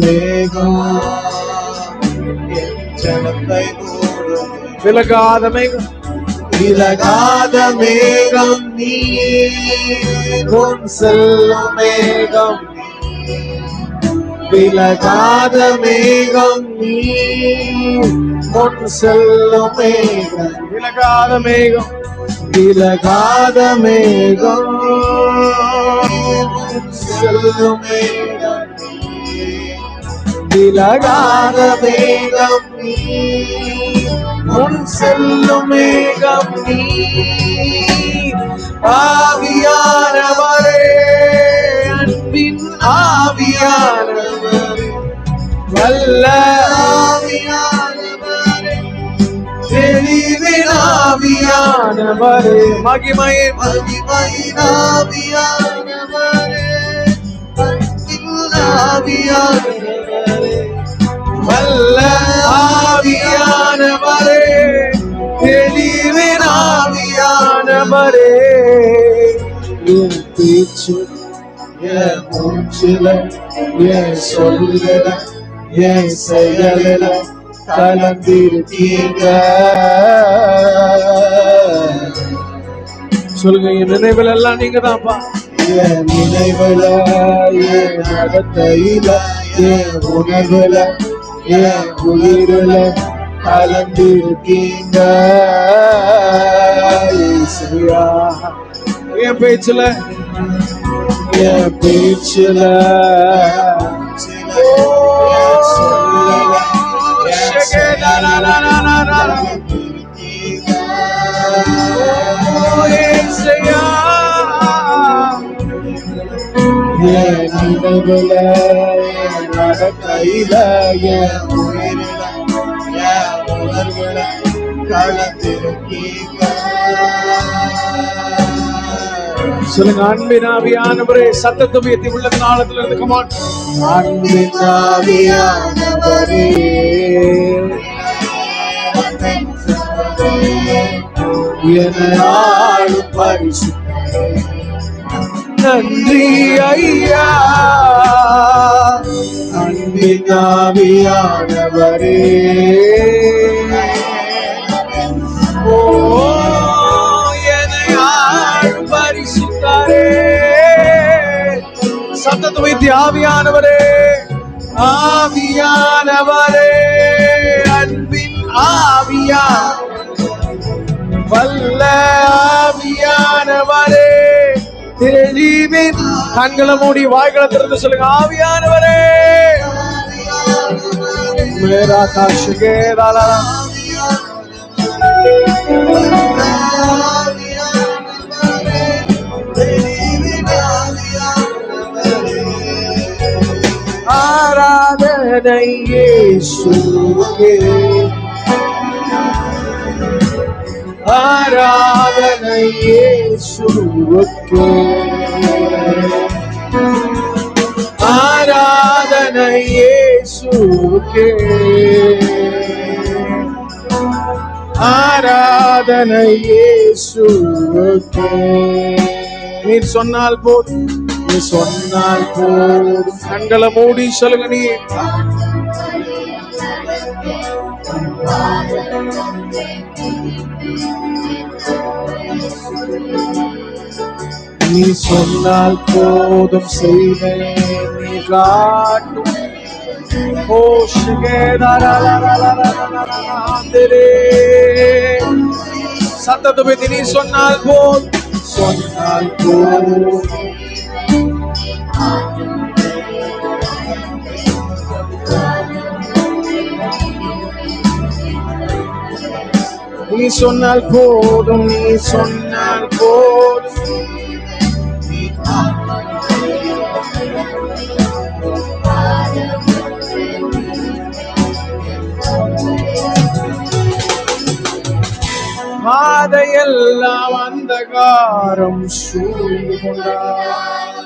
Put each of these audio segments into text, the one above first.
மேகம் என் ஜனத்தை மூடும். விலகாத மேகம், விலகாத மேகம் நீ, உன் செல்லும் மேகம், விலகாத மேகம் நீ, உன் செல்லும் மேகம், விலகாத மேகம், விலகாத மேகம், செல்லும் மேகம், விலகாத மேகம் நீ, உன் செல்லும் மேகம் நீ. ஆவியானவரே, அன்பின் ஆவியானவரே, வல்ல ஆவியானவரே, தெளிவின் ஆவியானவரே, மகிமையின் ஆவியானவரே, அன்பின் ஆவியானவரே, வல்ல ஆவியானவரே, தெளிவின் ஆவியானவரே. என் பேச்சு, என் மூச்சில, என் சொல்லுல, என் செயலில கலந்திருக்கீங்க. சொல்லுங்க, என் நினைவுல எல்லாம் நீங்க தான்ப்பா. என் நினைவுல, என் நடத்தையில, என் உணர்வுல, என் உயிரில கலந்திருக்கீங்க. என் பேச்சுல, என் பேச்சுல, என் நினைவுல, என் நடக்கையில, என் உயிரில, என் உணர்வுல கலந்திருக்கீங்க. சொல்லுங்க, அன்பின் ஆவியானவரே, சத்தத்தை உயர்த்தி உள்ள காலத்துல இருந்து கமான். அன்பின் ஆவியானவரே, என்னாலும் பரிசுத்தரே, நன்றி ஐயா. அன்பின் ஆவியானவரே, ஓ என்னையாளும் பரிசுத்தரே, சத்தத்தை வைத்து ஆவியானவரே, ஆவியானவரே, அன்பின் ஆவியா, வல்ல ஆவியானவரே, தெளிவின். கண்களை மூடி வாய்களை திறந்து சொல்லுங்க, ஆவியானவரே. மேரா காஷுகே ராலா, ஆராதனை இயேசுவுக்கே, ஆராதனை இயேசுவுக்கே, ஆராதனை இயேசுவுக்கே, ஆராதனை இயேசுவுக்கே. நீர் சொன்னால் போதும், நீ சொன்னால் போதும். கண்களை மூடி சொல்லுங்க, நீ நீ சொன்னால் போதும் செய்வேன், நீ காட்டும். ஓ சத்தத்தை பத்தி நீ சொன்னால் போதும், சொன்னால் போதும். நீ சொன்னால் போதும், நீ சொன்னால் போதும். பாதையெல்லாம் அந்தகாரம் சூழ்ந்து கொண்டார்,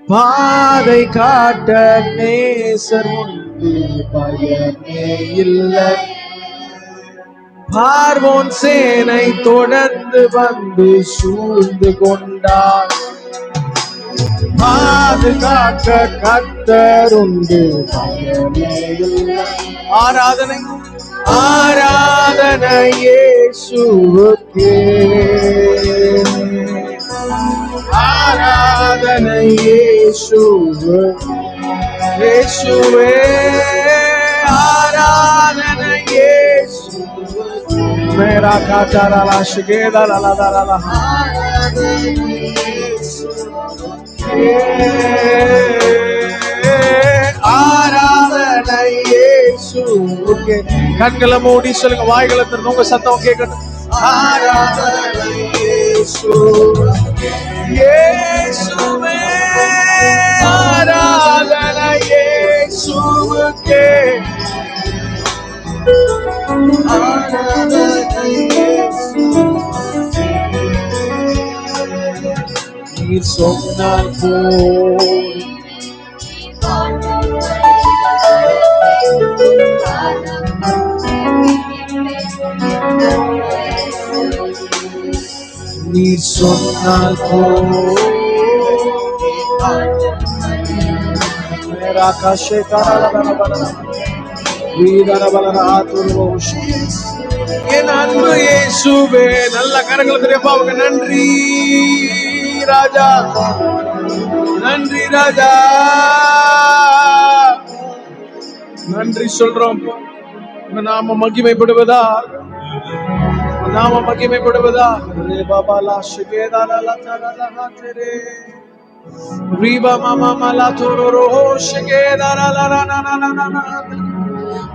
பாதை காட்ட நேசர் உண்டு, பயமே இல்லை. பார்வோன் சேனை தொடர்ந்து வந்து சூழ்ந்து கொண்டார், பாதுகாக்க கர்த்தருண்டு. ஆராதனை ஆராதனை இயேசுவுக்கே, ஆராதனை இயேசுவே, இயேசுவே ஆராதனை இயேசு. மேரா காட்டாரா ஷிகேதா லலதரலா, ஆராதனை இயேசுவுக்கே. கண்களை மூடி சொல்லுங்க, வாய்களை திறந்து உங்க சத்தம் கேட்கட்டும். ஆராதனை இயேசுவுக்கே, இயேசுவே ஆராதனை இயேசுவுக்கே, ஆராதனை இயேசுவுக்கே. நீர் சொன்னால் போல் நீர் சொன்னால் போல் ஆகாஷே என் அன்பு இயேசுவே. நல்ல கரங்களை தெரியுமா அவங்க. நன்றி ராஜா, நன்றி ராஜா, நன்றி சொல்றோம். நாம மகிமைப்படுவதா, நாம மகிமைப்படுவதா.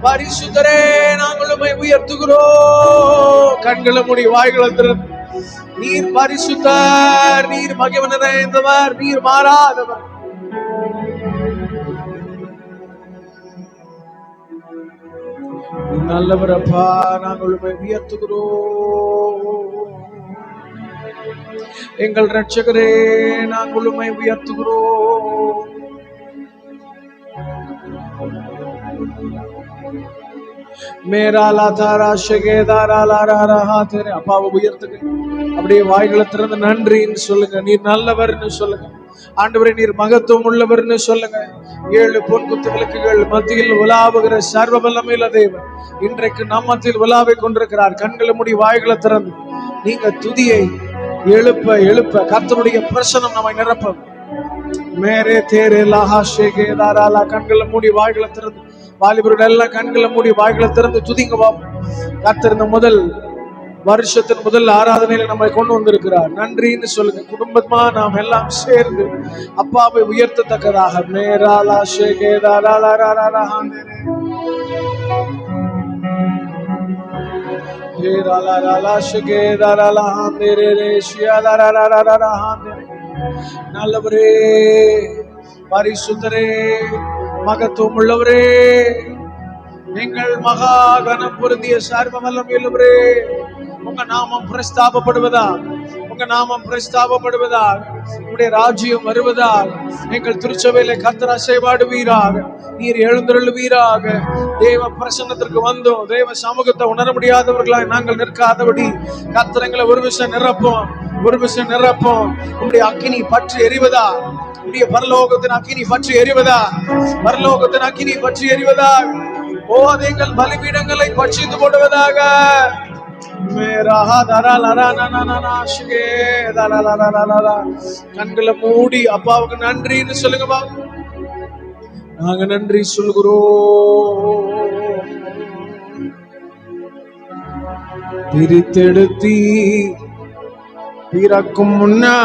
பரிசுத்தரே நாங்கள் உம்மை உயர்த்துகிறோம். கண்களை மூடி வாய்களை திறந்து, நீர் பரிசுத்தர், நீர் மகிமை நிறைந்தவர், நீர் மாறாதவர். நல்லவரப்பா, நாங்கள் உம்மை உயர்த்துகிறோம். எங்கள் இரட்சகரே நாங்கள் உம்மை உயர்த்துகிறோம். மேராலா தாரா ஷகேதாரா லாரா ஹாதரே. அப்பாவை உயர்த்துங்க. அப்படியே வாய்களை திறந்து நன்றின்னு சொல்லுங்க. நீர் நல்லவர்னு சொல்லுங்க. ஆண்டவரே நீர் மகத்துவம் உள்ளவர்னு சொல்லுங்க. 7 பொன் குத்து விளக்குகள் மத்தியில் உலாவுகிற சர்வ வல்லமையுள்ள தேவன் இன்றைக்கு நம்மத்தில் உலாவை கொண்டிருக்கிறார். கண்களை மூடி வாய்களை திறந்து நீங்க துதியை எழுப்ப எழுப்ப கர்த்தருடைய பிரசன்னம் நம்மை நிரப்பும். மேரே தேரே லாஹா ஷேகேதாரா. கண்களை மூடி வாய்களை திறந்து, வாலிபர்கள் எல்லாம் கண்களை மூடி வாய்களை திறந்து துதிங்க பாப்போம். கர்த்தர் இந்த முதல் வருஷத்தின் முதல் ஆராதனையில நம்மை கொண்டு வந்திருக்கிறார். நன்றின்னு சொல்லுங்க. குடும்பமா நாம் எல்லாம் சேர்ந்து அப்பாவை உயர்த்தத்தக்கதாக. மேராலா ஷேகேதாரா. நல்லவரே, பரிசுத்தரே, மகத்துவம் உள்ளவரே, எங்கள் மகா கனம் பொருந்திய சர்வ வல்லமையுள்ளவரே, உங்க நாமம் பிரஸ்தாபப்படுவதா, உங்க நாமம் பிரஸ்தாபப்படுவதா, உங்களுடைய ராஜ்யம் வருவதா. எங்கள் திருச்சபையில கர்த்தர் அசைவாடுவீராக, நீர் எழுந்தருளுவீராக. தேவ பிரசன்னத்திற்கு வந்தோம். தேவ சமூகத்தை உணர முடியாதவர்களாய் நாங்கள் நிற்காதபடி கர்த்தர் எங்களை ஒரு விஷயம் நிரப்போம், ஒரு விஷயம் நிரப்போம். உங்களுடைய அக்கினி பற்றி எரிவதா, உடைய பரலோகத்தின் அக்கினி பற்றி எரிவதா, பரலோகத்தின் அக்கினி பற்றி எரிவதா. போதைகள் பலிபீடங்களை பட்சித்து போடுவதாக. கண்களை மூடி அப்பாவுக்கு நன்றின்னு சொல்லுங்க. நாங்க நன்றி சொல்கிறோம். பிரித்தெடுத்தி பிறக்கும் முன்னா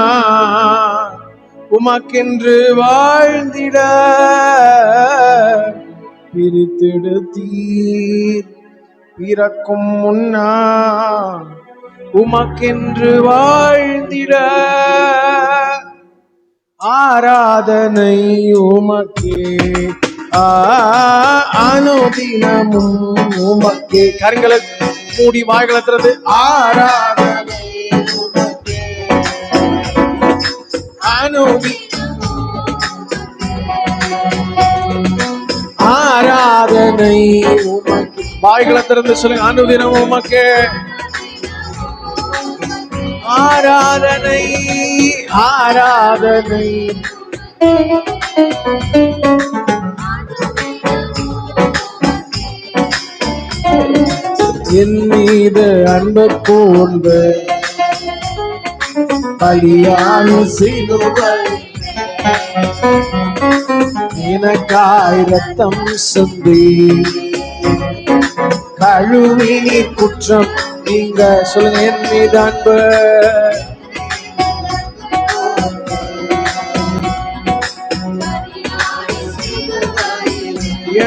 உமக்கென்று வாழ்ந்திட பிரித்தெடுத்தீர். பிறக்கும் முன்னா உமக்கென்று வாழ்ந்திட ஆராதனை உமக்கே, அனுதினமும் உமக்கே. கரங்களை மூடி வாய்களை திறந்து ஆராதனை உமக்கே, ஆராதனை உமக்கே. வாய்களை திறந்து சொல்லுங்க. அனுதினம் உமக்கே ஆராதனை, ஆராதனை என் மீது அன்பு கூர்ந்து பலியான சிலுவை எனக்காய் ரத்தம் சிந்தி கழுவி குற்றம் நீங்க சொல்லுங்க. என் மீது அன்பு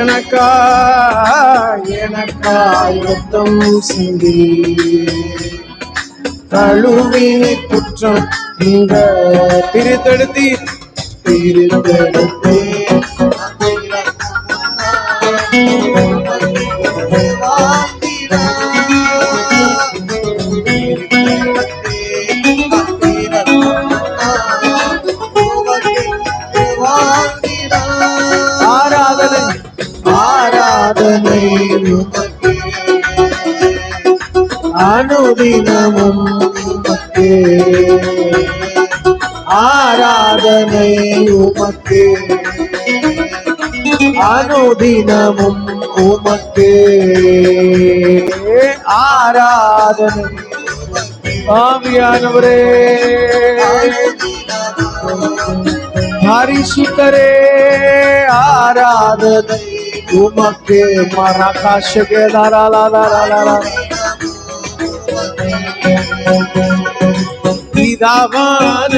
எனக்காய் ரத்தம் சிந்தி கழுவி குற்றம் நீங்க பிரித்தெடுத்தி ஆராதனை ஆராதனை அனுதினமும் உமக்கே, ஆராதனை உமக்கே, அனுதினமும் உமக்கே, ஆராதனை. ஆவியானவரே, பரிசுத்தரே, ஆராதனை உமக்கே. மரகாஷகே தாராளா பிதாவான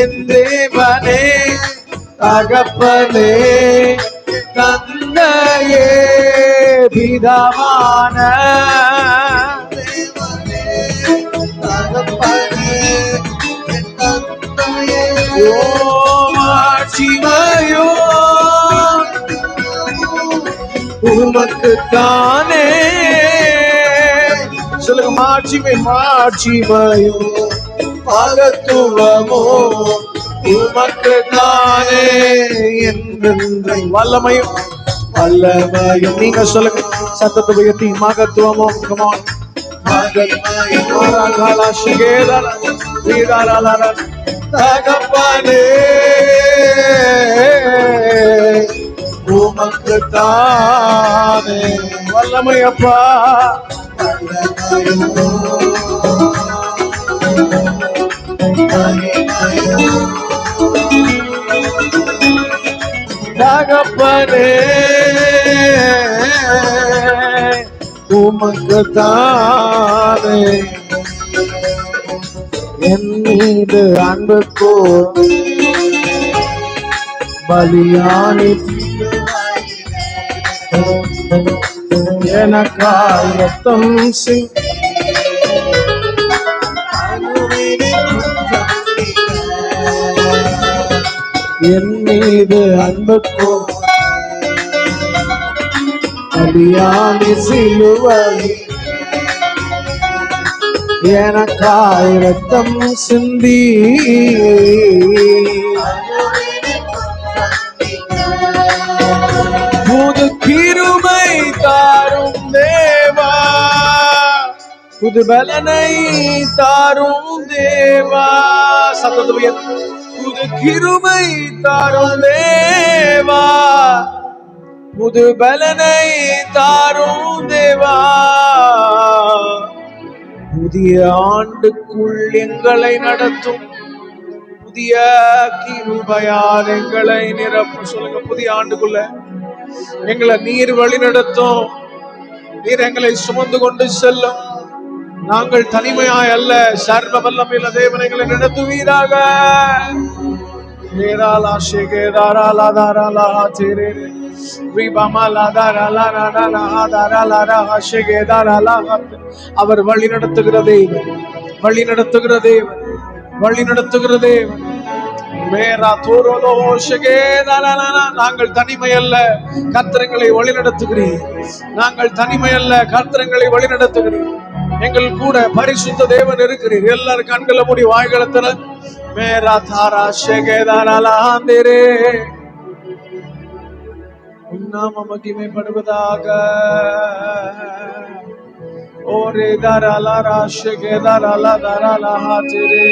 என் தேவனே, தகப்பனே, தந்தையே, பிதாவான தேவனே, தகப்பனே, தந்தையே, ஓமாட்சிமையோ உமக்குத்தானே. சொல்லுங்க, மாட்சிமை மாட்சிமையோ மகத்துவமோ உமக்குத்தானே என்றென்று. வல்லமையும் வல்லமையும் நீங்க சொல்லுங்க, சத்தத்தை உயர்த்தி மகத்துவமோ தகப்பனே உமக்குத்தானே. வல்லமையப்பா தகப்பனே உமக்குத்தானே. என் மீது அன்பு பலியானி எனக்காய் ரத்தம் சிங் என் மீது அன்பு பலியானி சிலுவை எனக்காய் ரத்தம் சிந்தி புது கிருபை தாரும் தேவா, புது பலனை தாரும் தேவா. சத்தத்துடைய புது கிருபை தாரும் தேவா, புது பலனை தாரும் தேவா. புதிய ஆண்டுக்குள் எங்களை நடத்தும், புதிய கிருபையால் எங்களை நிரப்பும். சொல்லுங்க, புதிய ஆண்டுக்குள்ள எங்களை நீர் வழி நடத்தும், நீர் எங்களை சுமந்து கொண்டு செல்லும். நாங்கள் தனிமையாய் அல்ல, சர்வ வல்லமையுள்ள தேவன் எங்களை நடத்துவீராக. அவர் வழி நடத்துகிற தேவன், வழி நடத்துகிற தேவன், வழி நடத்துகிற தேவன். நாங்கள் தனிமை அல்ல, கர்த்தரை வழி நடத்துகிறீர். நாங்கள் தனிமை அல்ல, கர்த்தரை வழி நடத்துகிறீர். எங்கள் கூட பரிசுத்த தேவன் இருக்கிறீர். எல்லாரும் கண்களை மூடி வாய்களை திற. மேரா தாரா ஷேகேதாராலாந்தரே, நாமம் மகிமைப்படுவதாக. ஓரே தாராலா ஷேகேதாராலா தாராலா ஹாதிரே.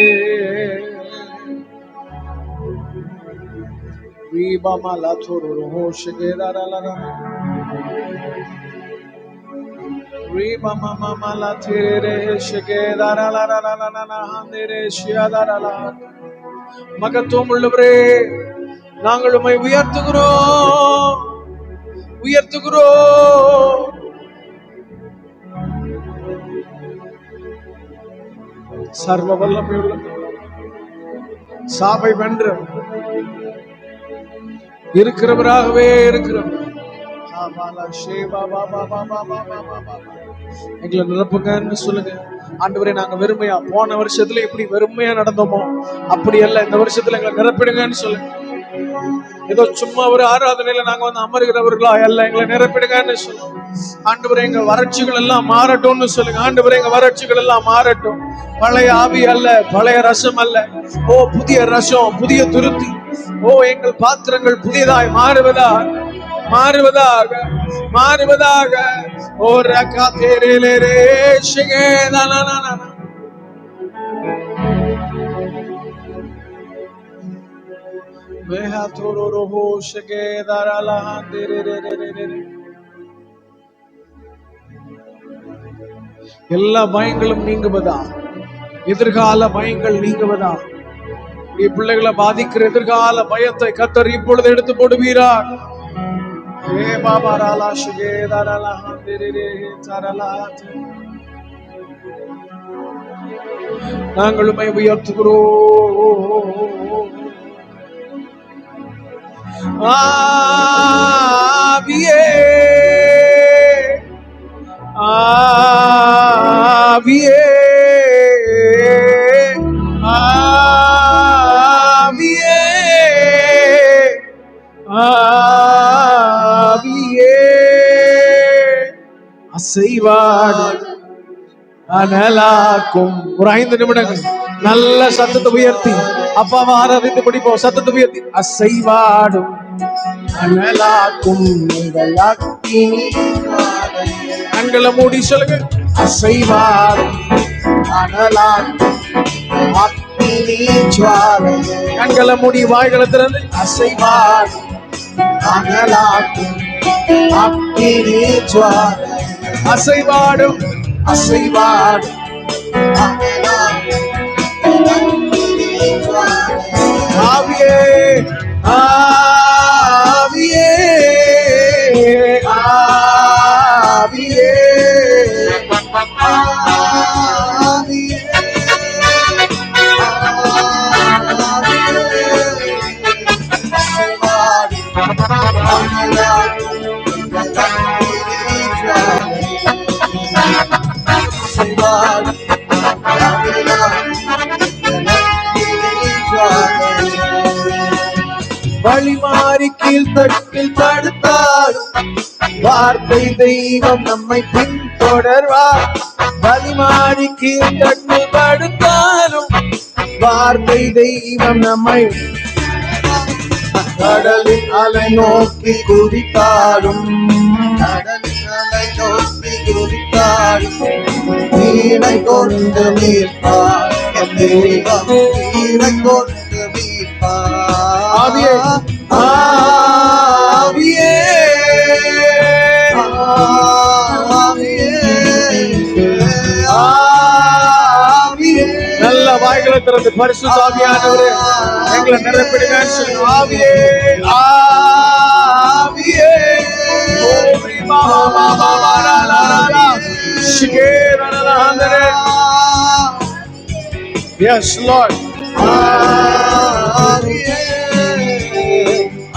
மகத்துவம் உள்ளவரே, நாங்கள் உம்மை உயர்த்துகிறோம், உயர்த்துகிறோம். சர்வ வல்லமை உள்ள சாபை வென்று இருக்கிறவராகவே இருக்கிறவர். எங்களை நிரப்புங்கன்னு சொல்லுங்க. ஆண்டவரே, நாங்க வெறுமையா போன வருஷத்துல எப்படி வெறுமையா நடந்தோமோ அப்படி அல்ல, இந்த வருஷத்துல எங்களை நிரப்பிடுங்கன்னு சொல்லுங்க. ஏதோ சும்மா ஒரு ஆராதனையில நாங்க வந்து அமர்கிறவர்களா அல்ல, எங்களை நிரப்பிடுங்கன்னு சொல்லுங்க. ஆண்டவரே, எங்க வறட்சிகள் எல்லாம் மாறட்டும்னு சொல்லுங்க. ஆண்டவரே, எங்க வறட்சிகள் எல்லாம் மாறட்டும். பழைய ஆவி அல்ல, பழைய ரசம் அல்ல. ஓ, புதிய ரசம், புதிய துருத்தி. ஓ, எங்கள் பாத்திரங்கள் புதியதாய் மாறுவதாக, மாறுவதாக, மாறுவதாக. ஓ ரகா தேரே ஷேகேதானா. எல்லா பயங்களும் நீங்குவதா, எதிர்கால பயங்கள் நீங்குவதா. பிள்ளைகளை பாதிக்கிற எதிர்கால பயத்தை கர்த்தர் இப்பொழுது எடுத்து போடுவீரா. நாங்கள் உம்மை உயர்த்துகிறோம். ஆவியே, ஆவியே, ஆவியே, ஆவியே, அசைவாடு அனலாக்கும். ஒரு 5 நிமிடங்கள் நல்ல சத்தத்தை உயர்த்தி அப்பாவை ஆராதித்து படிப்போம். சத்தத்தை உயர்த்தி. அசைவாடும் அனலாக்கும் கண்களை மூடி சொல்லுங்க. அசைவாடும் அனலாக்கும் கண்களை மூடி வாய்களை திறந்து. அசைவாடும் அனலாக்கும் அசைவாடும், அசைவாடும் ஆவியே, ஆவியே, ஆவியே, ஆவியே, வழி மாறி கீழ் தட்டில் தடுத்தாலும் வார்த்தை தெய்வம் நம்மை பின்தொடர்வார். வழி மாறி கீழ் தட்டில் தடுத்தாலும் வார்த்தை தெய்வம் நம்மை, கடலின் அலை நோக்கி குதித்தாலும், கடலின் அலை நோக்கி குதித்தாலும் நீரை கொண்டு மீட்பார். தெய்வம் நீரை கொண்டு மீட்பார். ஆவியே, ஆவியே, ஆவியே. நல்ல வாய்களை திறந்து பரிசுத்த ஆவியானவரே, எங்களை நிரப்பிடுங்க. ஆவியே, ஆவியே, yes Lord. ஆவியே,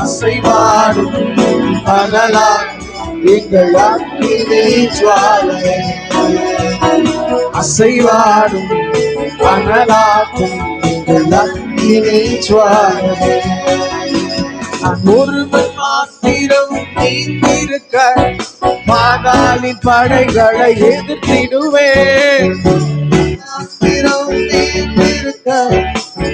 அசைவாடும் அனலாக்கும் எங்கள் அக்கினி ஜுவாலை. அசைவாடும் அனலாக்கும் எங்கள் அக்கினி ஜுவாலை. ஒருவன் மாத்திரம் நீந்திருக்க பாதாளின் படைகளை எதிர்த்திடுவேன்.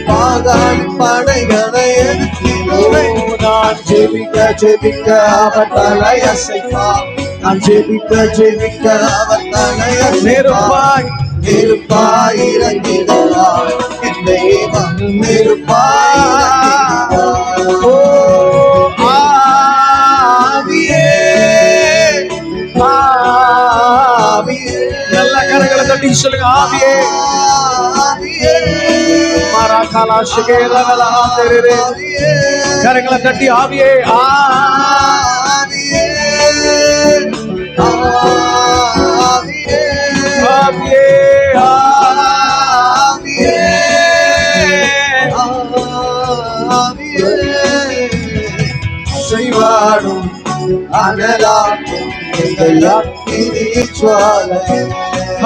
பாதாளின் படைகளை எதிர்த்திடுவேன். நான் ஜெபிக்க ஜெபிக்க அவர் தலை அசைப்பார். நான் ஜெபிக்க ஜெபிக்க அவர் தலை நெருப்பாய் நெருப்பாய் இறங்கிடுவார். என் தெய்வம் நெருப்பாய். தட்டி சொல்லுங்க, ஆவியே மாராகாலா ஷிகேதரலா தெரரே. கரங்களை தட்டி ஆவியே ஆவியே ஆவியே ஆவியே ஆவியே செய்வாடும் அனலாக்கும் அக்கினி ஜுவாலை.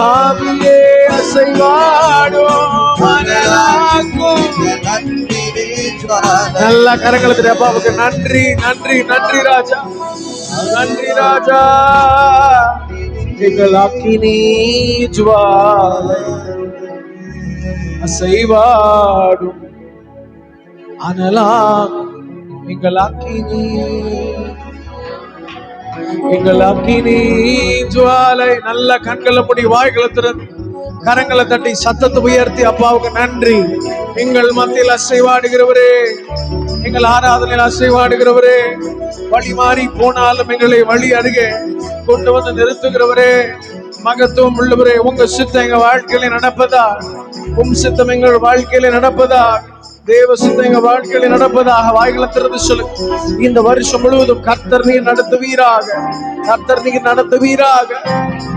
ஆவியே அசைவாடும் அனலாக்கும் அக்கினி ஜுவாலை. நல்ல கரங்களை தட்டி அப்பாவுக்கு நன்றி நன்றி நன்றி ராஜா, நன்றி ராஜா. எங்கள் அக்கினி ஜுவாலை அசைவாடும் அனலாக்கும் எங்கள் அக்கினி, எங்கள் அக்கினி ஜுவாலை. நல்ல கண்களை மூடி வாய்களை திறந்து கரங்களை தட்டி சத்தத்தை உயர்த்தி அப்பாவுக்கு நன்றி. எங்கள் மத்தியில் அசைவாடுகிறவரே, எங்கள் ஆராதனையில் அசைவாடுகிறவரே, வழி மாறி போனாலும் எங்களை வழி அருகே கொண்டு வந்து நிறுத்துகிறவரே, மகத்துவம் உள்ளவரே, உங்க சித்தம் எங்க வாழ்க்கையில நடப்பதா, உம் சித்தம் எங்கள் வாழ்க்கையில நடப்பதா, தேவ சித்தம் எங்க வாழ்க்கையில நடப்பதாக வாய்களை திறந்து சொல்லுங்க. இந்த வருஷம் முழுவதும் கர்த்தர் நீர் நடத்துவீராக, கர்த்தர் நீர் நடத்துவீராக,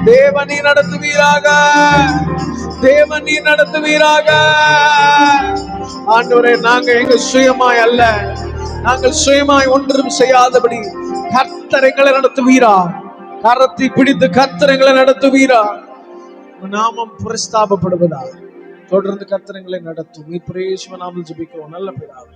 தேவன் நீர் நடத்துவீராக, தேவன் நீர் நடத்துவீராக. ஆண்டவரே, நாங்க எங்க சுயமாய் அல்ல, நாங்கள் சுயமாய் ஒன்றும் செய்யாதபடி கர்த்தர் எங்களை நடத்துவீரா, கரத்தை பிடித்து கர்த்தர் எங்களை நடத்துவீரா. நாமம் பிரஸ்தாபப்படுவதா. தொடர்ந்து கர்த்தர் எங்களை நடத்தும். இயேசுவின் நாமத்தில் ஜெபிக்கிறோம் நல்ல பிதாவே.